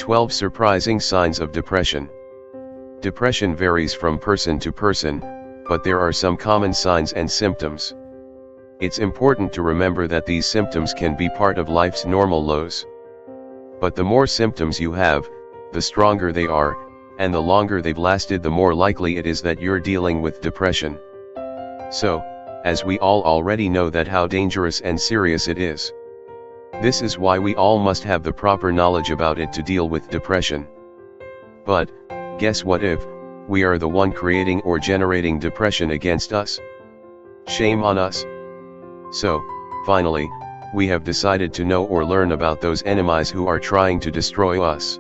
12 Surprising Signs of Depression. Depression varies from person to person, but there are some common signs and symptoms. It's important to remember that these symptoms can be part of life's normal lows. But the more symptoms you have, the stronger they are, and the longer they've lasted, the more likely it is that you're dealing with depression. So, as we all already know that how dangerous and serious it is. This is why we all must have the proper knowledge about it to deal with depression. But, guess what if we are the one creating or generating depression against us? Shame on us. So, finally, we have decided to know or learn about those enemies who are trying to destroy us.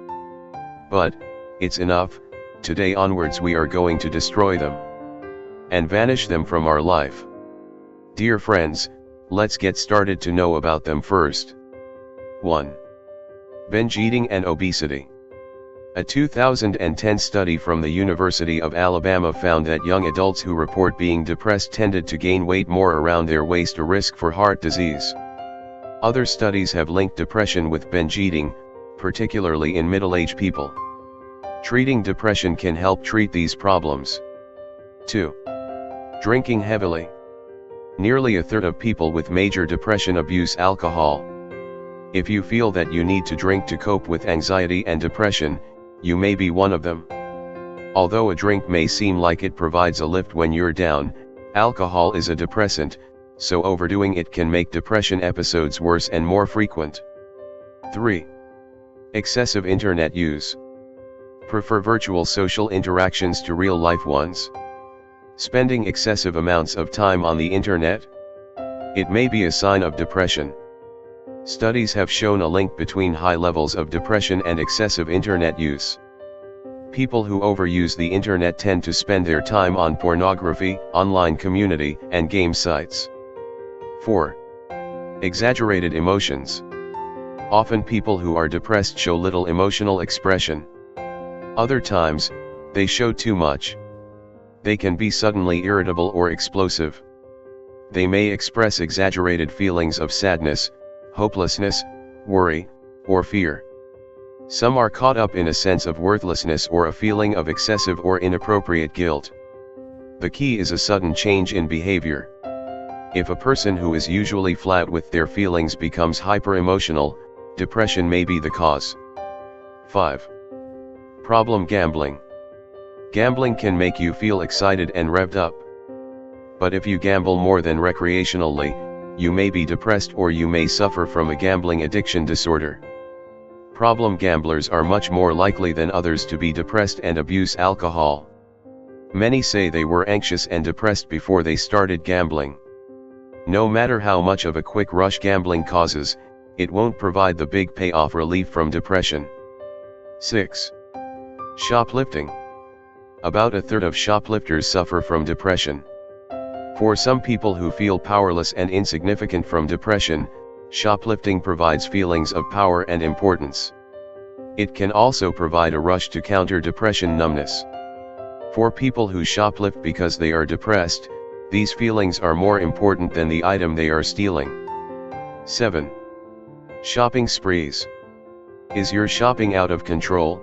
But, it's enough. Today onwards we are going to destroy them and vanish them from our life. Dear friends, let's get started to know about them first. 1. Binge eating and obesity. A 2010 study from the University of Alabama found that young adults who report being depressed tended to gain weight more around their waist, a risk for heart disease. Other studies have linked depression with binge eating, particularly in middle-aged people. Treating depression can help treat these problems. 2. Drinking heavily. Nearly a third of people with major depression abuse alcohol. If you feel that you need to drink to cope with anxiety and depression, you may be one of them. Although a drink may seem like it provides a lift when you're down, alcohol is a depressant, so overdoing it can make depression episodes worse and more frequent. 3. Excessive internet use. Prefer virtual social interactions to real-life ones? Spending excessive amounts of time on the internet? It may be a sign of depression. Studies have shown a link between high levels of depression and excessive internet use. People who overuse the internet tend to spend their time on pornography, online community, and game sites. 4. Exaggerated emotions. Often people who are depressed show little emotional expression. Other times, they show too much. They can be suddenly irritable or explosive. They may express exaggerated feelings of sadness, hopelessness, worry, or fear. Some are caught up in a sense of worthlessness or a feeling of excessive or inappropriate guilt. The key is a sudden change in behavior. If a person who is usually flat with their feelings becomes hyper-emotional, depression may be the cause. 5. Problem gambling. Gambling can make you feel excited and revved up. But if you gamble more than recreationally, you may be depressed or you may suffer from a gambling addiction disorder. Problem gamblers are much more likely than others to be depressed and abuse alcohol. Many say they were anxious and depressed before they started gambling. No matter how much of a quick rush gambling causes, it won't provide the big payoff relief from depression. 6. Shoplifting. About a third of shoplifters suffer from depression. For some people who feel powerless and insignificant from depression, shoplifting provides feelings of power and importance. It can also provide a rush to counter depression numbness. For people who shoplift because they are depressed, these feelings are more important than the item they are stealing. 7. Shopping sprees. Is your shopping out of control?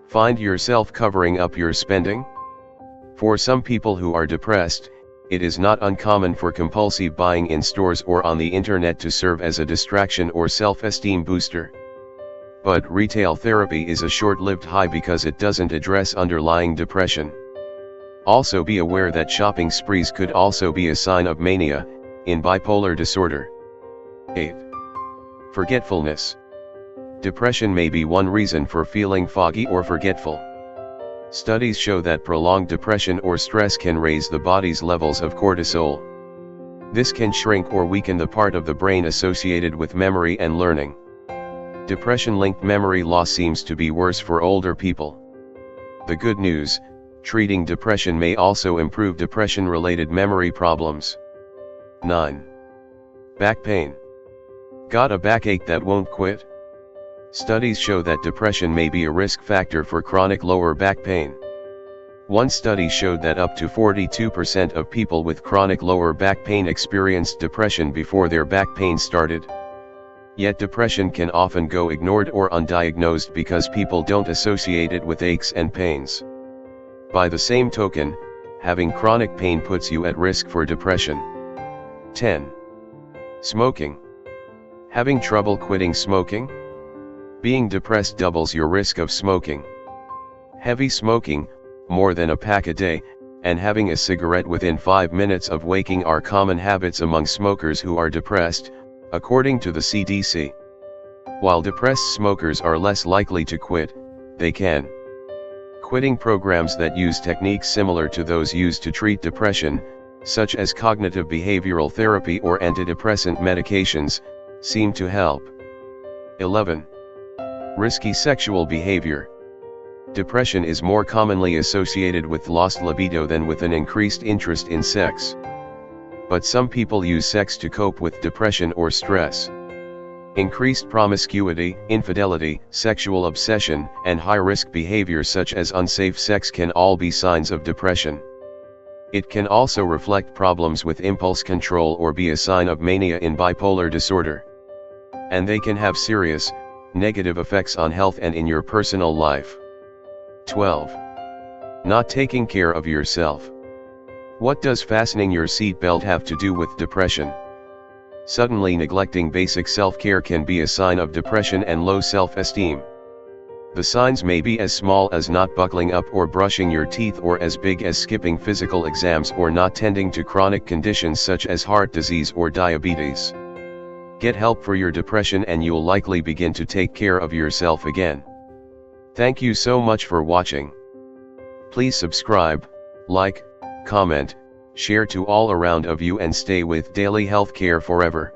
Find yourself covering up your spending? For some people who are depressed, it is not uncommon for compulsive buying in stores or on the internet to serve as a distraction or self-esteem booster. But retail therapy is a short-lived high because it doesn't address underlying depression. Also be aware that shopping sprees could also be a sign of mania, in bipolar disorder. 8. Forgetfulness. Depression may be one reason for feeling foggy or forgetful. Studies show that prolonged depression or stress can raise the body's levels of cortisol. This can shrink or weaken the part of the brain associated with memory and learning. Depression-linked memory loss seems to be worse for older people. The good news, treating depression may also improve depression-related memory problems. 9. Back pain. Got a backache that won't quit? Studies show that depression may be a risk factor for chronic lower back pain. One study showed that up to 42% of people with chronic lower back pain experienced depression before their back pain started. Yet depression can often go ignored or undiagnosed because people don't associate it with aches and pains. By the same token, having chronic pain puts you at risk for depression. 10. Smoking. Having trouble quitting smoking? Being depressed doubles your risk of smoking. Heavy smoking, more than a pack a day, and having a cigarette within 5 minutes of waking are common habits among smokers who are depressed, according to the CDC. While depressed smokers are less likely to quit, they can. Quitting programs that use techniques similar to those used to treat depression, such as cognitive behavioral therapy or antidepressant medications, seem to help. 11. Risky sexual behavior. Depression is more commonly associated with lost libido than with an increased interest in sex. But some people use sex to cope with depression or stress. Increased promiscuity, infidelity, sexual obsession, and high-risk behavior such as unsafe sex can all be signs of depression. It can also reflect problems with impulse control or be a sign of mania in bipolar disorder. And they can have serious, negative effects on health and in your personal life. 12. Not taking care of yourself. What does fastening your seatbelt have to do with depression? Suddenly neglecting basic self-care can be a sign of depression and low self-esteem. The signs may be as small as not buckling up or brushing your teeth, or as big as skipping physical exams or not tending to chronic conditions such as heart disease or diabetes. Get help for your depression and you'll likely begin to take care of yourself again. Thank you so much for watching. Please subscribe, like, comment, share to all around of you, and stay with Daily Healthcare forever.